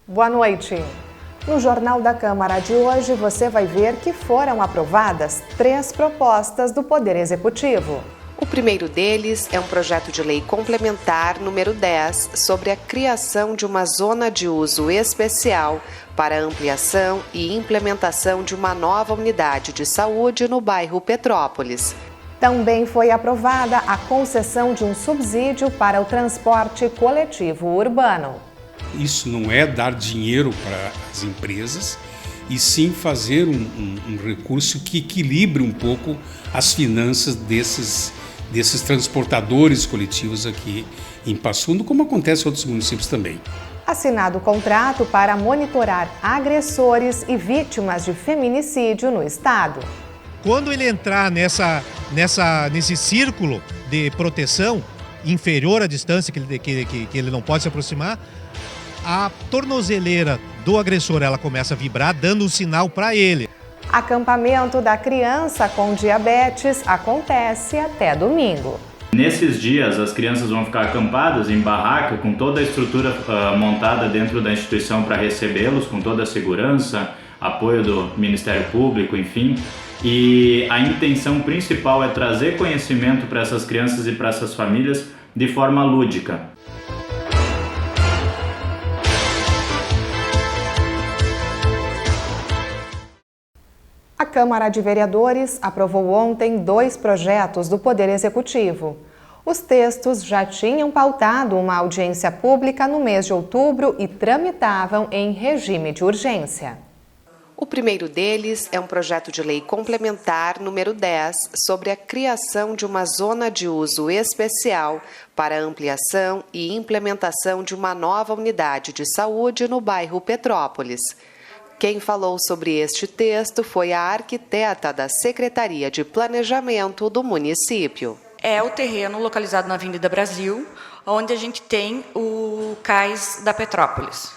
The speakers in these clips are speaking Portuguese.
Boa noite. No Jornal da Câmara de hoje, você vai ver que foram aprovadas 3 propostas do Poder Executivo. O primeiro deles é um projeto de lei complementar número 10 sobre a criação de uma zona de uso especial para ampliação e implementação de uma nova unidade de saúde no bairro Petrópolis. Também foi aprovada a concessão de um subsídio para o transporte coletivo urbano. Isso não é dar dinheiro para as empresas, e sim fazer um recurso que equilibre um pouco as finanças desses transportadores coletivos aqui em Passo Fundo, como acontece em outros municípios também. Assinado o contrato para monitorar agressores e vítimas de feminicídio no estado. Quando ele entrar nesse círculo de proteção inferior à distância que ele não pode se aproximar, a tornozeleira do agressor ela começa a vibrar, dando um sinal para ele. Acampamento da criança com diabetes acontece até domingo. Nesses dias, as crianças vão ficar acampadas em barraca, com toda a estrutura montada dentro da instituição para recebê-los, com toda a segurança, apoio do Ministério Público, enfim. E a intenção principal é trazer conhecimento para essas crianças e para essas famílias de forma lúdica. A Câmara de Vereadores aprovou ontem 2 projetos do Poder Executivo. Os textos já tinham pautado uma audiência pública no mês de outubro e tramitavam em regime de urgência. O primeiro deles é um projeto de lei complementar número 10 sobre a criação de uma zona de uso especial para ampliação e implementação de uma nova unidade de saúde no bairro Petrópolis. Quem falou sobre este texto foi a arquiteta da Secretaria de Planejamento do município. É o terreno localizado na Avenida Brasil, onde a gente tem o cais da Petrópolis.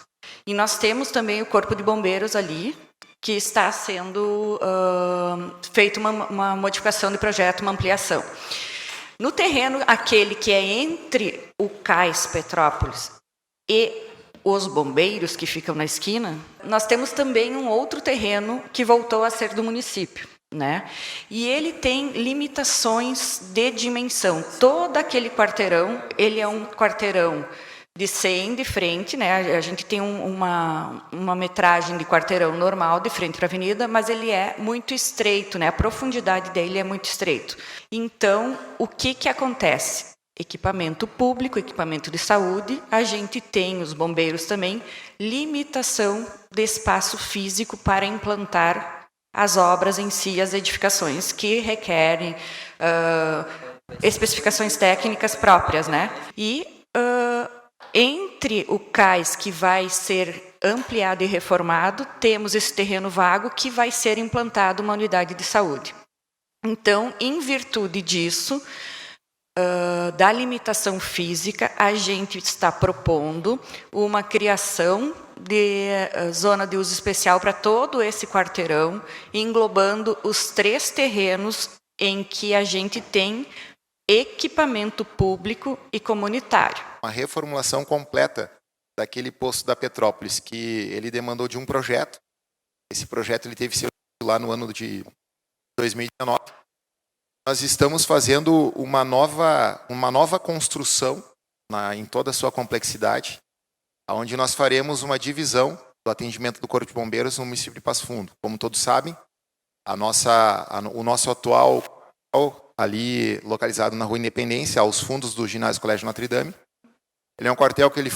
E nós temos também o Corpo de Bombeiros ali, que está sendo feita uma modificação de projeto, uma ampliação. No terreno, aquele que é entre o cais Petrópolis e os bombeiros que ficam na esquina, nós temos também um outro terreno que voltou a ser do município, né? E ele tem limitações de dimensão. Todo aquele quarteirão, ele é um quarteirão de 100 de frente, né? A gente tem uma metragem de quarteirão normal de frente para a avenida, mas ele é muito estreito, né? A profundidade dele é muito estreito. Então, o que acontece? Equipamento público, equipamento de saúde, a gente tem, os bombeiros também, limitação de espaço físico para implantar as obras em si, as edificações, que requerem especificações técnicas próprias, né? E entre o cais que vai ser ampliado e reformado, temos esse terreno vago que vai ser implantado uma unidade de saúde. Então, em virtude disso, da limitação física, a gente está propondo uma criação de zona de uso especial para todo esse quarteirão, englobando os 3 terrenos em que a gente tem equipamento público e comunitário. Uma reformulação completa daquele posto da Petrópolis, que ele demandou de um projeto. Esse projeto ele teve seu lá no ano de 2019. Nós estamos fazendo uma nova construção em toda a sua complexidade, onde nós faremos uma divisão do atendimento do Corpo de Bombeiros no município de Passo Fundo. Como todos sabem, o nosso atual ali localizado na Rua Independência, aos fundos do Ginásio Colégio Notre Dame. Ele é um quartel que ele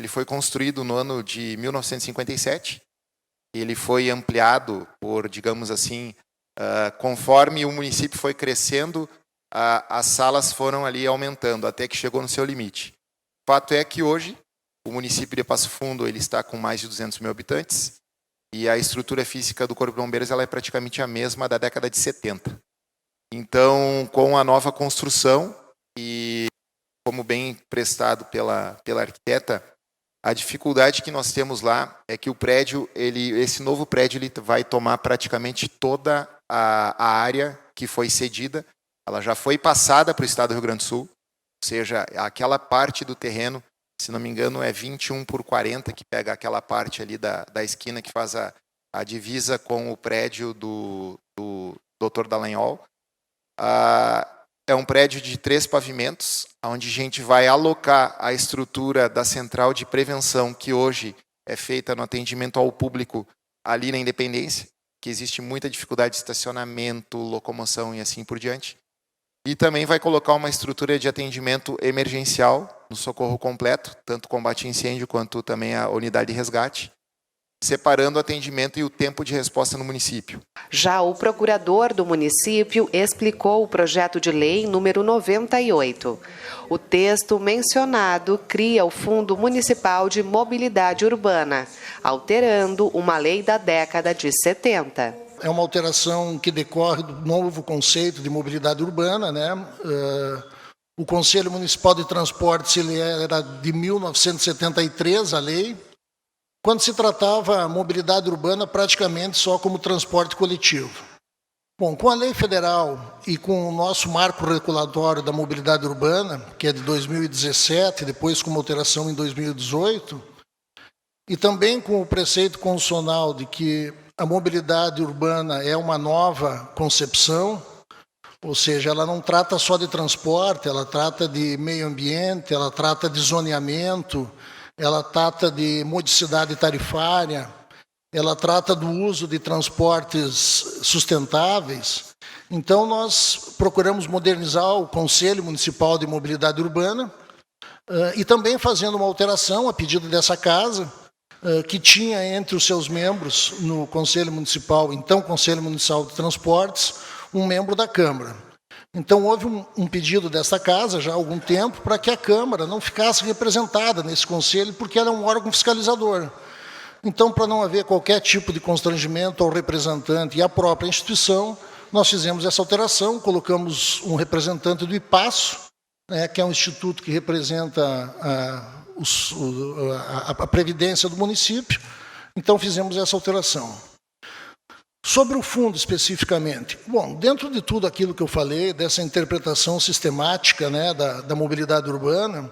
foi construído no ano de 1957. Ele foi ampliado por, digamos assim, conforme o município foi crescendo, as salas foram ali aumentando, até que chegou no seu limite. O fato é que hoje, o município de Passo Fundo ele está com mais de 200 mil habitantes, e a estrutura física do Corpo de Bombeiros ela é praticamente a mesma da década de 70. Então, com a nova construção, e como bem prestado pela arquiteta, a dificuldade que nós temos lá é que o prédio, esse novo prédio ele vai tomar praticamente toda a área que foi cedida. Ela já foi passada para o estado do Rio Grande do Sul, ou seja, aquela parte do terreno se não me engano, é 21/40, que pega aquela parte ali da esquina que faz a divisa com o prédio do Dr. Dallagnol. É um prédio de 3 pavimentos, onde a gente vai alocar a estrutura da central de prevenção, que hoje é feita no atendimento ao público ali na Independência, que existe muita dificuldade de estacionamento, locomoção e assim por diante. E também vai colocar uma estrutura de atendimento emergencial no socorro completo, tanto combate a incêndio quanto também a unidade de resgate, separando o atendimento e o tempo de resposta no município. Já o procurador do município explicou o projeto de lei número 98. O texto mencionado cria o Fundo Municipal de Mobilidade Urbana, alterando uma lei da década de 70. É uma alteração que decorre do novo conceito de mobilidade urbana, né? O Conselho Municipal de Transportes ele era de 1973, a lei, quando se tratava a mobilidade urbana praticamente só como transporte coletivo. Bom, com a lei federal e com o nosso marco regulatório da mobilidade urbana, que é de 2017, depois com uma alteração em 2018, e também com o preceito constitucional de que a mobilidade urbana é uma nova concepção, ou seja, ela não trata só de transporte, ela trata de meio ambiente, ela trata de zoneamento, ela trata de modicidade tarifária, ela trata do uso de transportes sustentáveis. Então, nós procuramos modernizar o Conselho Municipal de Mobilidade Urbana e também fazendo uma alteração a pedido dessa casa, que tinha entre os seus membros no Conselho Municipal, então Conselho Municipal de Transportes, um membro da Câmara. Então houve um pedido dessa casa já há algum tempo para que a Câmara não ficasse representada nesse conselho, porque ela é um órgão fiscalizador. Então, para não haver qualquer tipo de constrangimento ao representante e à própria instituição, nós fizemos essa alteração, colocamos um representante do IPASSO, que é um instituto que representa a previdência do município. Então, fizemos essa alteração. Sobre o fundo, especificamente. Bom, dentro de tudo aquilo que eu falei, dessa interpretação sistemática, da mobilidade urbana,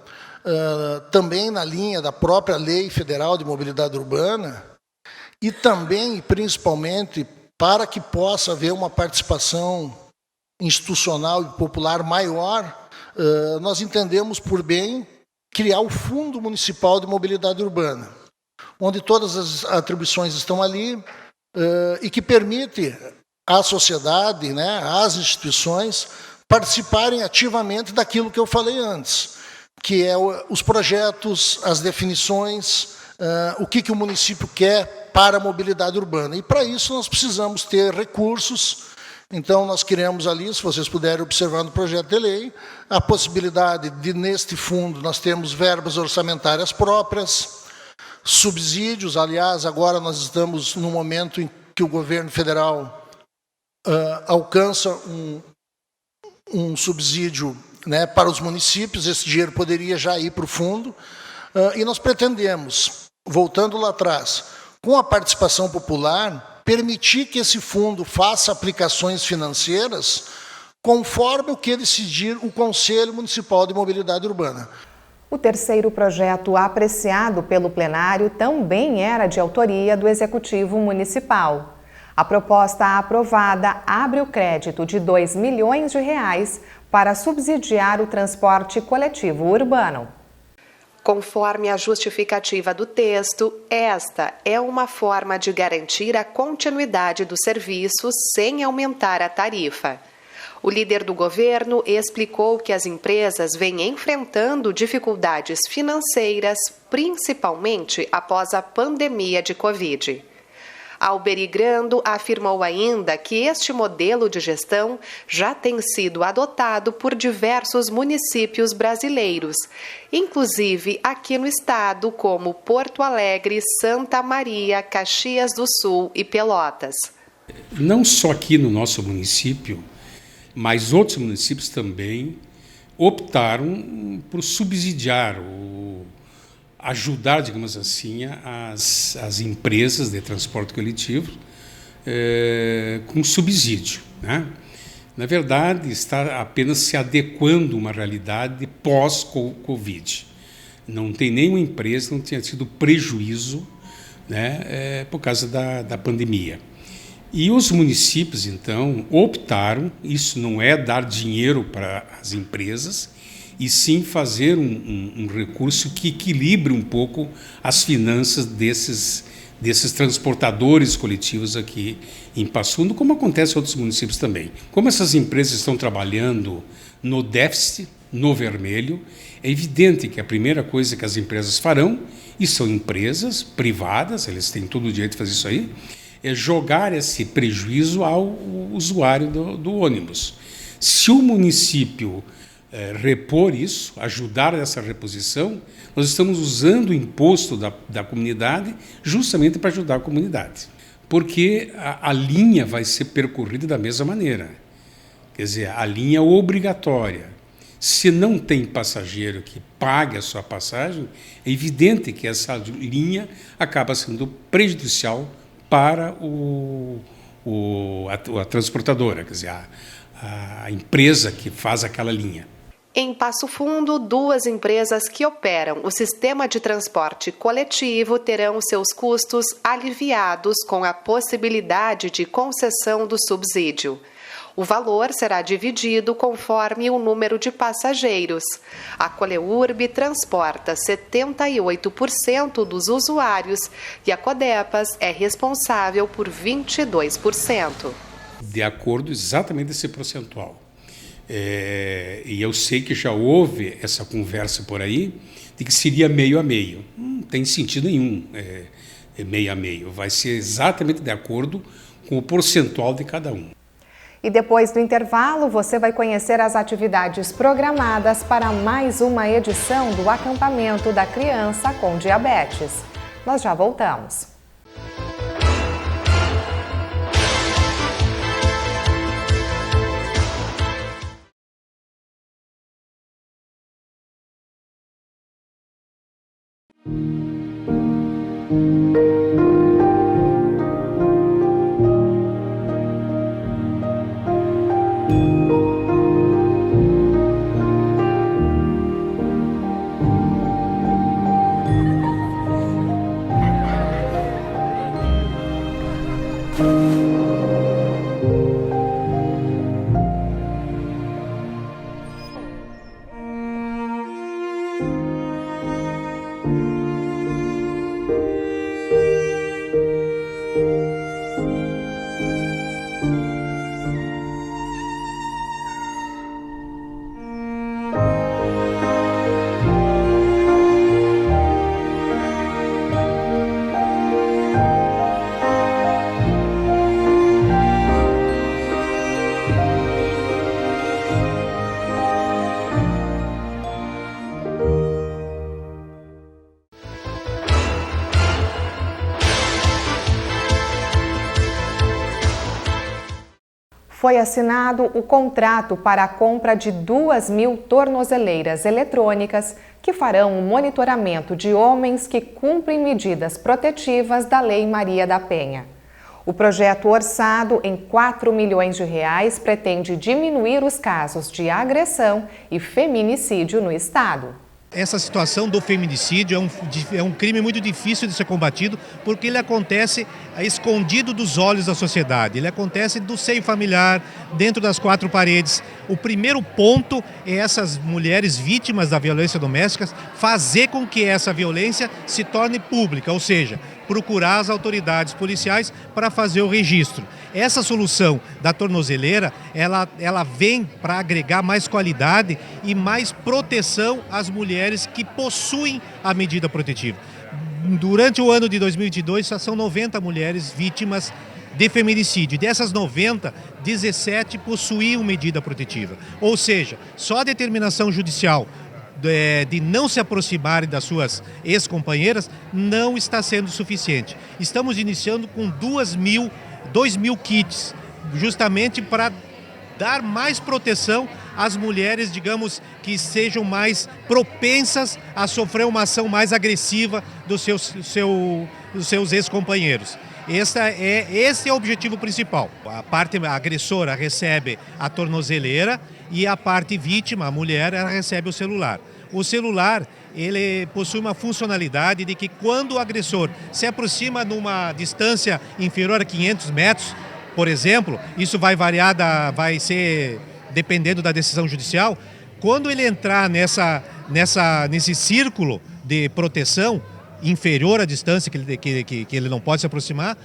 também na linha da própria Lei Federal de Mobilidade Urbana, e também, principalmente, para que possa haver uma participação institucional e popular maior, nós entendemos por bem criar o Fundo Municipal de Mobilidade Urbana, onde todas as atribuições estão ali, e que permite à sociedade, às instituições, participarem ativamente daquilo que eu falei antes, que é os projetos, as definições, o que o município quer para a mobilidade urbana. E, para isso, nós precisamos ter recursos. Então, nós criamos ali, se vocês puderem observar no projeto de lei, a possibilidade de, neste fundo, nós termos verbas orçamentárias próprias, subsídios. Aliás, agora nós estamos no momento em que o governo federal alcança um subsídio para os municípios. Esse dinheiro poderia já ir para o fundo, e nós pretendemos, voltando lá atrás, com a participação popular, permitir que esse fundo faça aplicações financeiras conforme o que decidir o Conselho Municipal de Mobilidade Urbana. O terceiro projeto apreciado pelo plenário também era de autoria do Executivo Municipal. A proposta aprovada abre o crédito de R$ 2 milhões para subsidiar o transporte coletivo urbano. Conforme a justificativa do texto, esta é uma forma de garantir a continuidade do serviço sem aumentar a tarifa. O líder do governo explicou que as empresas vêm enfrentando dificuldades financeiras, principalmente após a pandemia de Covid. Alberi Grando afirmou ainda que este modelo de gestão já tem sido adotado por diversos municípios brasileiros, inclusive aqui no estado, como Porto Alegre, Santa Maria, Caxias do Sul e Pelotas. Não só aqui no nosso município, mas outros municípios também optaram por subsidiar, ajudar, digamos assim, as empresas de transporte coletivo com subsídio, Na verdade, está apenas se adequando a uma realidade pós-Covid. Não tem nenhuma empresa que não tenha tido prejuízo, né, por causa da pandemia. E os municípios, então, optaram, isso não é dar dinheiro para as empresas, e sim fazer um recurso que equilibre um pouco as finanças desses transportadores coletivos aqui em Passo Fundo, como acontece em outros municípios também. Como essas empresas estão trabalhando no déficit, no vermelho, é evidente que a primeira coisa que as empresas farão, e são empresas privadas, eles têm todo o direito de fazer isso aí, é jogar esse prejuízo ao usuário do ônibus. Se o município repor isso, ajudar nessa reposição, nós estamos usando o imposto da comunidade justamente para ajudar a comunidade. Porque a linha vai ser percorrida da mesma maneira. Quer dizer, a linha obrigatória. Se não tem passageiro que pague a sua passagem, é evidente que essa linha acaba sendo prejudicial para a transportadora, quer dizer, a empresa que faz aquela linha. Em Passo Fundo, 2 empresas que operam o sistema de transporte coletivo terão seus custos aliviados com a possibilidade de concessão do subsídio. O valor será dividido conforme o número de passageiros. A Coleurb transporta 78% dos usuários e a Codepas é responsável por 22%. De acordo exatamente esse percentual. E eu sei que já houve essa conversa por aí de que seria meio a meio. Não tem sentido nenhum meio a meio. Vai ser exatamente de acordo com o percentual de cada um. E depois do intervalo, você vai conhecer as atividades programadas para mais uma edição do Acampamento da Criança com Diabetes. Nós já voltamos. Foi assinado o contrato para a compra de 2.000 tornozeleiras eletrônicas que farão o monitoramento de homens que cumprem medidas protetivas da Lei Maria da Penha. O projeto, orçado em R$4 milhões, pretende diminuir os casos de agressão e feminicídio no estado. Essa situação do feminicídio é um crime muito difícil de ser combatido porque ele acontece escondido dos olhos da sociedade, ele acontece do seio familiar, dentro das 4 paredes. O primeiro ponto é essas mulheres vítimas da violência doméstica fazer com que essa violência se torne pública, ou seja, procurar as autoridades policiais para fazer o registro. Essa solução da tornozeleira, ela vem para agregar mais qualidade e mais proteção às mulheres que possuem a medida protetiva. Durante o ano de 2022, já são 90 mulheres vítimas de feminicídio. Dessas 90, 17 possuíam medida protetiva. Ou seja, só a determinação judicial de não se aproximarem das suas ex-companheiras não está sendo suficiente. Estamos iniciando com 2.000 kits, justamente para dar mais proteção às mulheres, digamos, que sejam mais propensas a sofrer uma ação mais agressiva dos seus ex-companheiros. Esse é o objetivo principal. A parte agressora recebe a tornozeleira e a parte vítima, a mulher, ela recebe o celular. O celular, ele possui uma funcionalidade de que quando o agressor se aproxima numa distância inferior a 500 metros, por exemplo, isso vai variar, vai ser dependendo da decisão judicial, quando ele entrar nesse círculo de proteção inferior à distância que ele não pode se aproximar,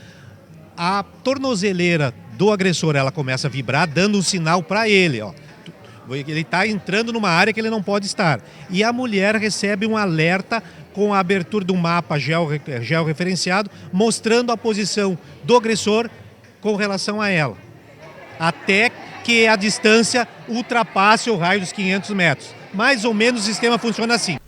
a tornozeleira do agressor ela começa a vibrar, dando um sinal para ele, ó. Ele está entrando numa área que ele não pode estar. E a mulher recebe um alerta com a abertura de um mapa georreferenciado, mostrando a posição do agressor com relação a ela, até que a distância ultrapasse o raio dos 500 metros. Mais ou menos o sistema funciona assim.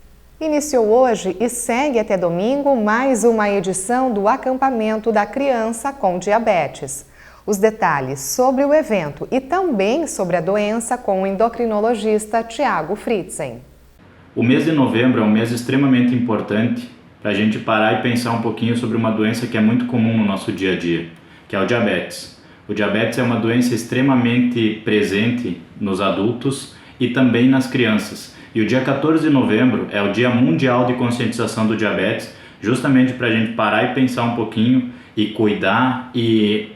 Iniciou hoje e segue até domingo mais uma edição do Acampamento da Criança com Diabetes. Os detalhes sobre o evento e também sobre a doença com o endocrinologista Tiago Fritzen. O mês de novembro é um mês extremamente importante para a gente parar e pensar um pouquinho sobre uma doença que é muito comum no nosso dia a dia, que é o diabetes. O diabetes é uma doença extremamente presente nos adultos e também nas crianças. E o dia 14 de novembro é o Dia Mundial de Conscientização do Diabetes, justamente para a gente parar e pensar um pouquinho e cuidar e,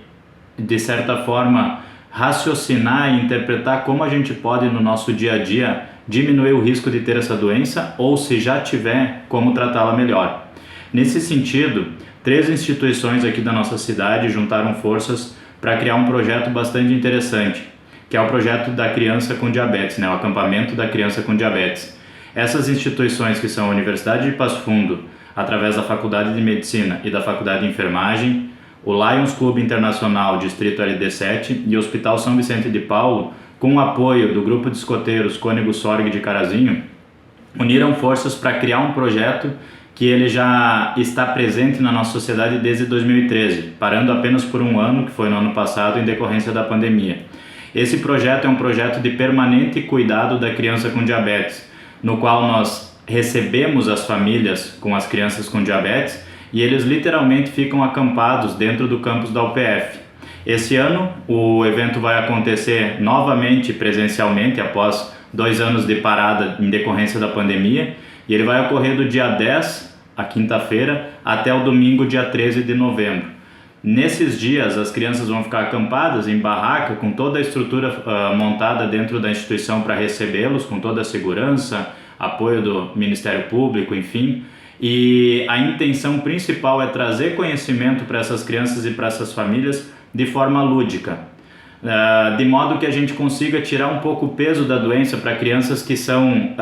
de certa forma, raciocinar e interpretar como a gente pode no nosso dia a dia diminuir o risco de ter essa doença ou, se já tiver, como tratá-la melhor. Nesse sentido, 3 instituições aqui da nossa cidade juntaram forças para criar um projeto bastante interessante, que é o projeto da criança com diabetes, o acampamento da criança com diabetes. Essas instituições, que são a Universidade de Passo Fundo, através da Faculdade de Medicina e da Faculdade de Enfermagem, o Lions Clube Internacional Distrito LD7 e o Hospital São Vicente de Paulo, com o apoio do Grupo de Escoteiros Cônego Sorg de Carazinho, uniram forças para criar um projeto que ele já está presente na nossa sociedade desde 2013, parando apenas por um ano, que foi no ano passado, em decorrência da pandemia. Esse projeto é um projeto de permanente cuidado da criança com diabetes, no qual nós recebemos as famílias com as crianças com diabetes e eles literalmente ficam acampados dentro do campus da UPF. Esse ano o evento vai acontecer novamente presencialmente após 2 anos de parada em decorrência da pandemia e ele vai ocorrer do dia 10, a quinta-feira, até o domingo, dia 13 de novembro. Nesses dias as crianças vão ficar acampadas em barraca com toda a estrutura montada dentro da instituição para recebê-los, com toda a segurança, apoio do Ministério Público, enfim. E a intenção principal é trazer conhecimento para essas crianças e para essas famílias de forma lúdica, de modo que a gente consiga tirar um pouco o peso da doença para crianças que são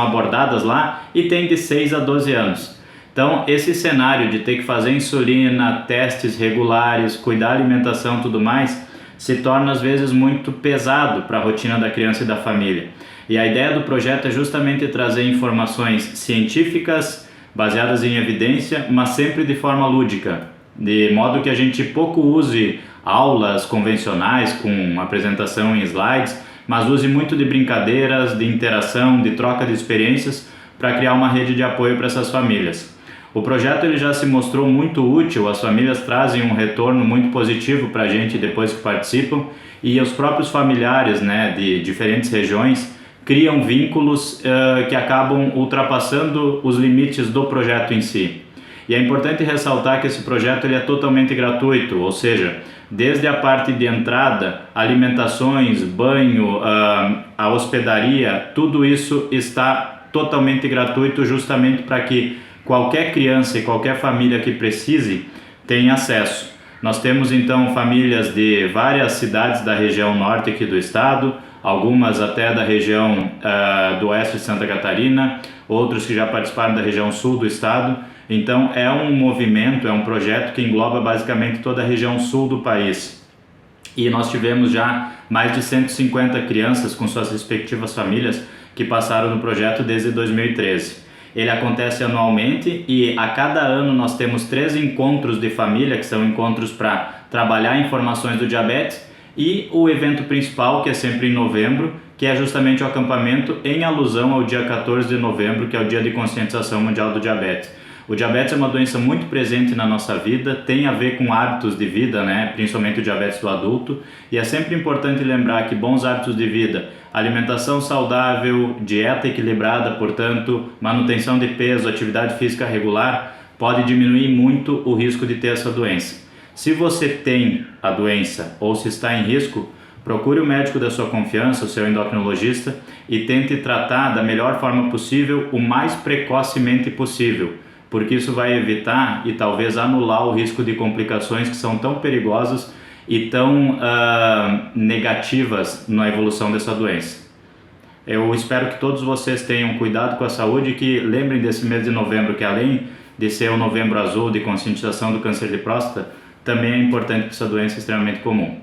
abordadas lá e têm de 6 a 12 anos. Então, esse cenário de ter que fazer insulina, testes regulares, cuidar da alimentação e tudo mais, se torna às vezes muito pesado para a rotina da criança e da família. E a ideia do projeto é justamente trazer informações científicas, baseadas em evidência, mas sempre de forma lúdica, de modo que a gente pouco use aulas convencionais com apresentação em slides, mas use muito de brincadeiras, de interação, de troca de experiências para criar uma rede de apoio para essas famílias. O projeto ele já se mostrou muito útil, as famílias trazem um retorno muito positivo para a gente depois que participam e os próprios familiares, de diferentes regiões criam vínculos que acabam ultrapassando os limites do projeto em si. E é importante ressaltar que esse projeto ele é totalmente gratuito, ou seja, desde a parte de entrada, alimentações, banho, a hospedaria, tudo isso está totalmente gratuito justamente para que qualquer criança e qualquer família que precise tenha acesso. Nós temos então famílias de várias cidades da região norte aqui do estado, algumas até da região do oeste de Santa Catarina, outros que já participaram da região sul do estado. Então é um movimento, é um projeto que engloba basicamente toda a região sul do país. E nós tivemos já mais de 150 crianças com suas respectivas famílias que passaram no projeto desde 2013. Ele acontece anualmente e a cada ano nós temos 3 encontros de família, que são encontros para trabalhar informações do diabetes, e o evento principal, que é sempre em novembro, que é justamente o acampamento em alusão ao dia 14 de novembro, que é o Dia de Conscientização Mundial do Diabetes. O diabetes é uma doença muito presente na nossa vida, tem a ver com hábitos de vida, né? Principalmente o diabetes do adulto, e é sempre importante lembrar que bons hábitos de vida, alimentação saudável, dieta equilibrada, portanto, manutenção de peso, atividade física regular, pode diminuir muito o risco de ter essa doença. Se você tem a doença ou se está em risco, procure o médico da sua confiança, o seu endocrinologista, e tente tratar da melhor forma possível, o mais precocemente possível, porque isso vai evitar e talvez anular o risco de complicações que são tão perigosas e tão negativas na evolução dessa doença. Eu espero que todos vocês tenham cuidado com a saúde e que lembrem desse mês de novembro, que além de ser o Novembro Azul de conscientização do câncer de próstata, também é importante que essa doença é extremamente comum.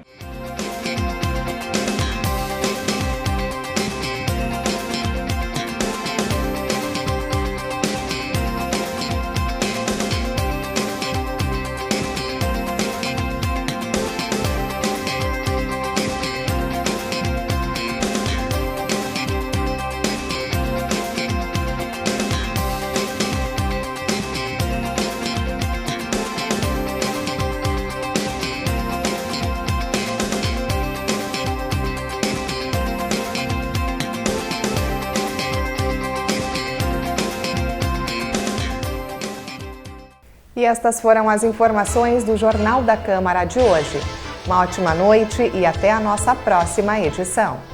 E estas foram as informações do Jornal da Câmara de hoje. Uma ótima noite e até a nossa próxima edição.